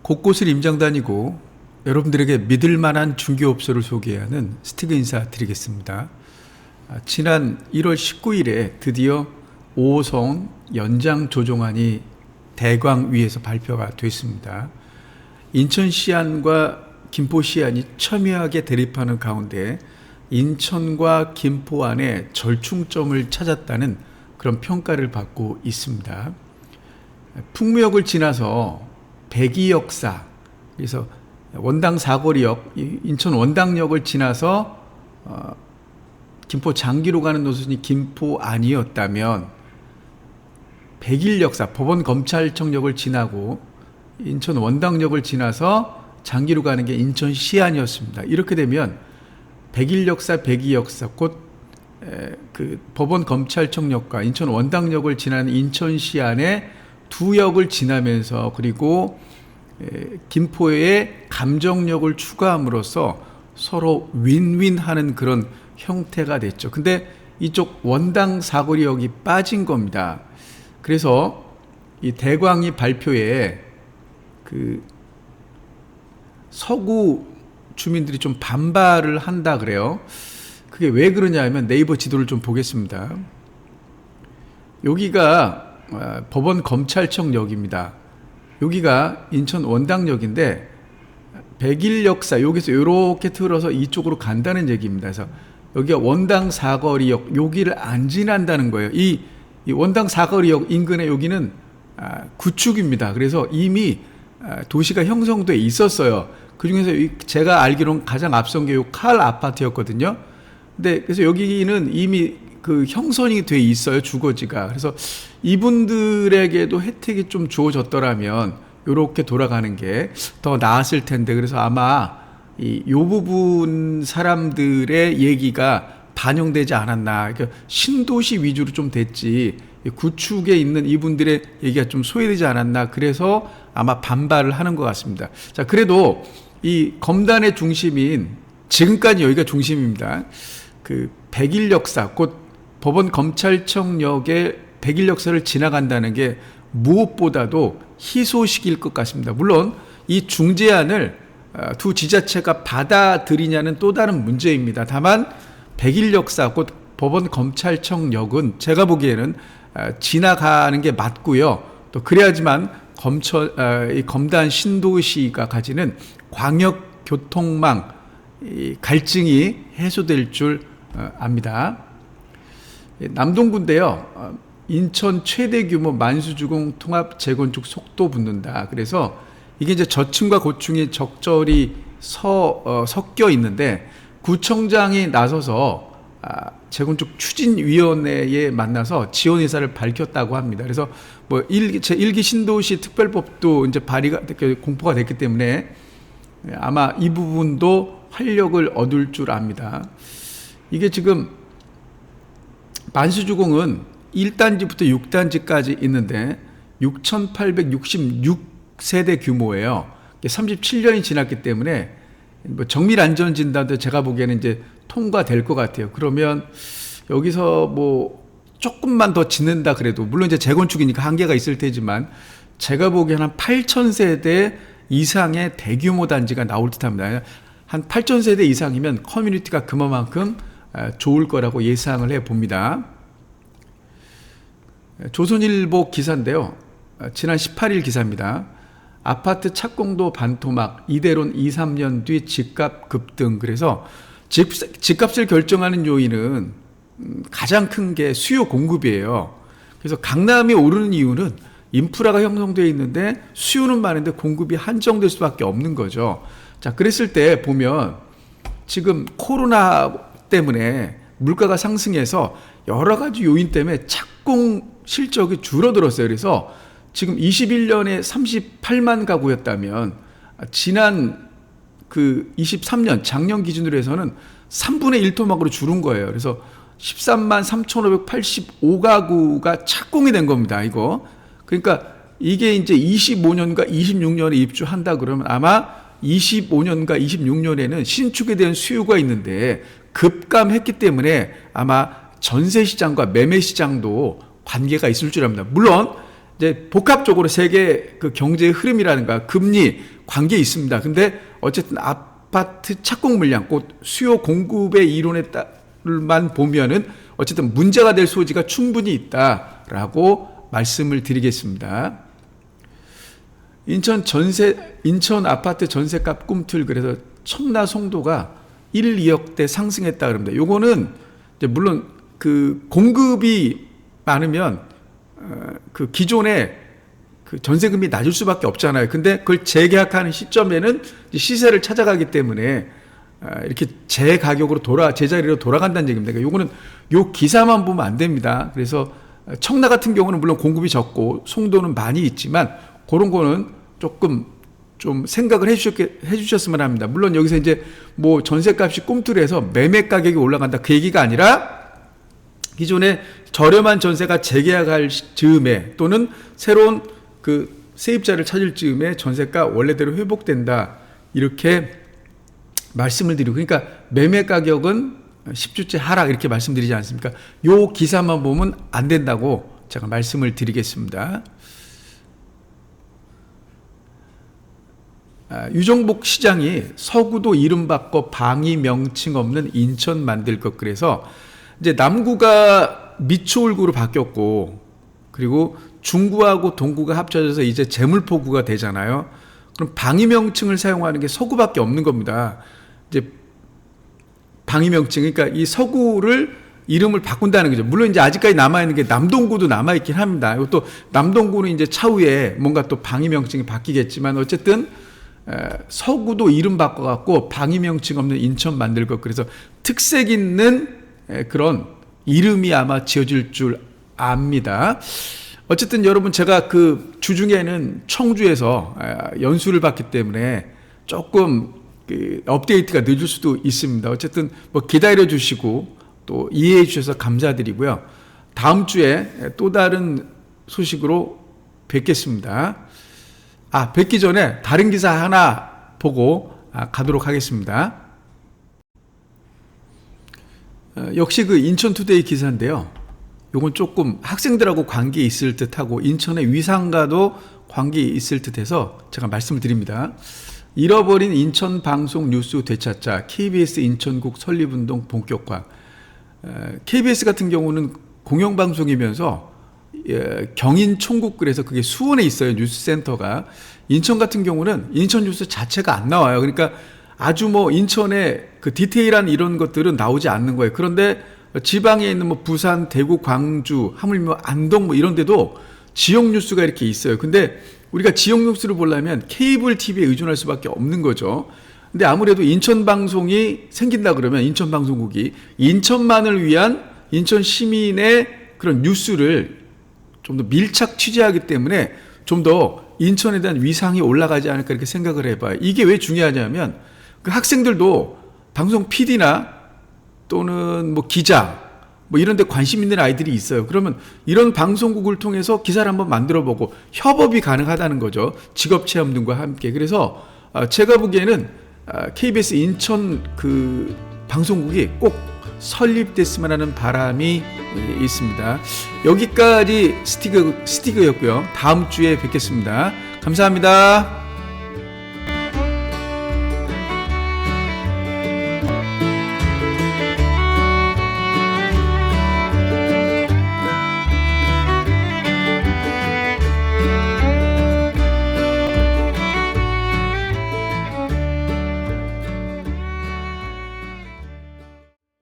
곳곳을 임장 다니고 여러분들에게 믿을 만한 중개업소를 소개하는 스티그 인사 드리겠습니다. 지난 1월 19일에 드디어 5호선 연장 조정안이 대광위에서 발표가 됐습니다. 인천 시안과 김포 시안이 첨예하게 대립하는 가운데 인천과 김포 안에 절충점을 찾았다는 그런 평가를 받고 있습니다. 풍무역을 지나서 백이역사, 그래서 원당 사거리역, 인천 원당역을 지나서 김포 장기로 가는 노선이 김포 안이었다면 백일역사, 법원검찰청역을 지나고 인천 원당역을 지나서 장기로 가는 게 인천 시안이었습니다. 이렇게 되면 백일역사, 백이역사, 곧 그 법원검찰청역과 인천 원당역을 지나는 인천 시안의 두 역을 지나면서 그리고 김포에 감정역을 추가함으로써 서로 윈윈하는 그런 형태가 됐죠. 근데 이쪽 원당 사거리역이 빠진 겁니다. 그래서 이 대광이 발표에 그 서구 주민들이 좀 반발을 한다 그래요. 그게 왜 그러냐 하면 네이버 지도를 좀 보겠습니다. 여기가 법원 검찰청역입니다. 여기가 인천 원당역인데 백일역사 여기서 이렇게 틀어서 이쪽으로 간다는 얘기입니다. 그래서 여기가 원당 사거리역 여기를 안 지난다는 거예요. 이 원당 사거리역 인근에 여기는 구축입니다. 그래서 이미 도시가 형성돼 있었어요. 그 중에서 제가 알기로는 가장 앞선 게 이 칼 아파트였거든요. 근데 그래서 여기는 이미 그 형성이 돼 있어요, 주거지가. 그래서 이분들에게도 혜택이 좀 주어졌더라면 이렇게 돌아가는 게 더 나았을 텐데, 그래서 아마 이 부분 사람들의 얘기가 반영되지 않았나. 그러니까 신도시 위주로 좀 됐지 구축에 있는 이분들의 얘기가 좀 소외되지 않았나. 그래서 아마 반발을 하는 것 같습니다. 자, 그래도 이 검단의 중심인 지금까지 여기가 중심입니다. 그 백일역사, 곧 법원검찰청역의 백일역사를 지나간다는 게 무엇보다도 희소식일 것 같습니다. 물론 이 중재안을 두 지자체가 받아들이냐는 또 다른 문제입니다. 다만 백일역사, 곧 법원검찰청역은 제가 보기에는 지나가는 게 맞고요. 또 그래야지만 이 검단 신도시가 가지는 광역교통망 갈증이 해소될 줄 압니다. 남동구인데요. 인천 최대 규모 만수주공 통합 재건축 속도 붙는다. 그래서 이게 이제 저층과 고층이 적절히 섞여 있는데 구청장이 나서서 재건축 추진위원회에 만나서 지원 의사를 밝혔다고 합니다. 그래서 뭐 제1기 신도시 특별법도 이제 공포가 됐기 때문에 아마 이 부분도 활력을 얻을 줄 압니다. 이게 지금 만수주공은 1단지부터 6단지까지 있는데 6,866세대 규모예요. 37년이 지났기 때문에 뭐 정밀 안전 진단도 제가 보기에는 이제 통과될 것 같아요. 그러면 여기서 뭐 조금만 더 짓는다 그래도, 물론 이제 재건축이니까 한계가 있을 테지만 제가 보기에는 한 8,000세대 이상의 대규모 단지가 나올 듯합니다. 한 8,000세대 이상이면 커뮤니티가 그만큼 좋을 거라고 예상을 해봅니다. 조선일보 기사인데요. 지난 18일 기사입니다. 아파트 착공도 반토막, 이대로는 2, 3년 뒤 집값 급등. 그래서 집값을 결정하는 요인은 가장 큰 게 수요 공급이에요. 그래서 강남이 오르는 이유는 인프라가 형성되어 있는데 수요는 많은데 공급이 한정될 수밖에 없는 거죠. 자, 그랬을 때 보면 지금 코로나 때문에 물가가 상승해서 여러 가지 요인 때문에 착공 실적이 줄어들었어요. 그래서 지금 21년에 38만 가구였다면 지난 그 23년 작년 기준으로 해서는 3분의 1 토막으로 줄은 거예요. 그래서 13만 3,585가구가 착공이 된 겁니다. 이거. 그러니까 이게 이제 25년과 26년에 입주한다 그러면 아마 25년과 26년에는 신축에 대한 수요가 있는데 급감했기 때문에 아마 전세 시장과 매매 시장도 관계가 있을 줄 압니다. 물론 이제 복합적으로 세계 그 경제의 흐름이라든가 금리, 관계 있습니다. 근데 어쨌든 아파트 착공 물량, 곧 수요 공급의 이론에 따를만 보면은 어쨌든 문제가 될 소지가 충분히 있다라고 말씀을 드리겠습니다. 인천 아파트 전세값 꿈틀, 그래서 청라 송도가 1, 2억대 상승했다 그럽니다. 요거는 이제 물론 그 공급이 많으면 그 기존에 그 전세금이 낮을 수밖에 없잖아요. 근데 그걸 재계약하는 시점에는 시세를 찾아가기 때문에 이렇게 제가격으로 제자리로 돌아간다는 얘기입니다. 그러니까 요거는 요 기사만 보면 안 됩니다. 그래서 청라 같은 경우는 물론 공급이 적고 송도는 많이 있지만 그런 거는 조금 좀 생각을 해주셨으면 합니다. 물론 여기서 이제 뭐 전세값이 꿈틀해서 매매 가격이 올라간다 그 얘기가 아니라 기존에 저렴한 전세가 재계약할 즈음에 또는 새로운 그 세입자를 찾을 즈음에 전세가 원래대로 회복된다 이렇게 말씀을 드리고, 그러니까 매매 가격은 10주째 하락 이렇게 말씀드리지 않습니까? 요 기사만 보면 안 된다고 제가 말씀을 드리겠습니다. 유정복 시장이 서구도 이름 바꿔 방위 명칭 없는 인천 만들 것, 그래서 이제 남구가 미추홀구로 바뀌었고 그리고 중구하고 동구가 합쳐져서 이제 제물포구가 되잖아요. 그럼 방위 명칭을 사용하는 게 서구밖에 없는 겁니다. 이제 방위 명칭, 그러니까 이 서구를 이름을 바꾼다는 거죠. 물론 이제 아직까지 남아있는 게 남동구도 남아있긴 합니다. 이것도 남동구는 이제 차후에 뭔가 또 방위 명칭이 바뀌겠지만 어쨌든 서구도 이름 바꿔갖고 방위 명칭 없는 인천 만들 것, 그래서 특색 있는 그런 이름이 아마 지어질 줄 압니다. 어쨌든 여러분 제가 그 주중에는 청주에서 연수를 받기 때문에 조금 그 업데이트가 늦을 수도 있습니다. 어쨌든 뭐 기다려 주시고 또 이해해 주셔서 감사드리고요. 다음 주에 또 다른 소식으로 뵙겠습니다. 뵙기 전에 다른 기사 하나 보고 가도록 하겠습니다. 역시 그 인천투데이 기사인데요. 요건 조금 학생들하고 관계 있을 듯하고 인천의 위상과도 관계 있을 듯해서 제가 말씀을 드립니다. 잃어버린 인천 방송 뉴스 되찾자, KBS 인천국 설립운동 본격화. KBS 같은 경우는 공영방송이면서 경인 총국, 그래서 그게 수원에 있어요, 뉴스센터가. 인천 같은 경우는 인천 뉴스 자체가 안 나와요. 그러니까 아주 뭐 인천의 그 디테일한 이런 것들은 나오지 않는 거예요. 그런데 지방에 있는 뭐 부산, 대구, 광주, 하물며 안동 뭐 이런 데도 지역 뉴스가 이렇게 있어요. 근데 우리가 지역 뉴스를 보려면 케이블 TV에 의존할 수밖에 없는 거죠. 근데 아무래도 인천 방송이 생긴다 그러면 인천 방송국이 인천만을 위한 인천 시민의 그런 뉴스를 좀 더 밀착 취재하기 때문에 좀 더 인천에 대한 위상이 올라가지 않을까 이렇게 생각을 해봐요. 이게 왜 중요하냐면 그 학생들도 방송 PD나 또는 뭐 기자 뭐 이런 데 관심 있는 아이들이 있어요. 그러면 이런 방송국을 통해서 기사를 한번 만들어 보고 협업이 가능하다는 거죠. 직업 체험 등과 함께. 그래서 제가 보기에는 KBS 인천 그 방송국이 꼭 설립됐으면 하는 바람이 있습니다. 여기까지 스티그였고요. 다음 주에 뵙겠습니다. 감사합니다.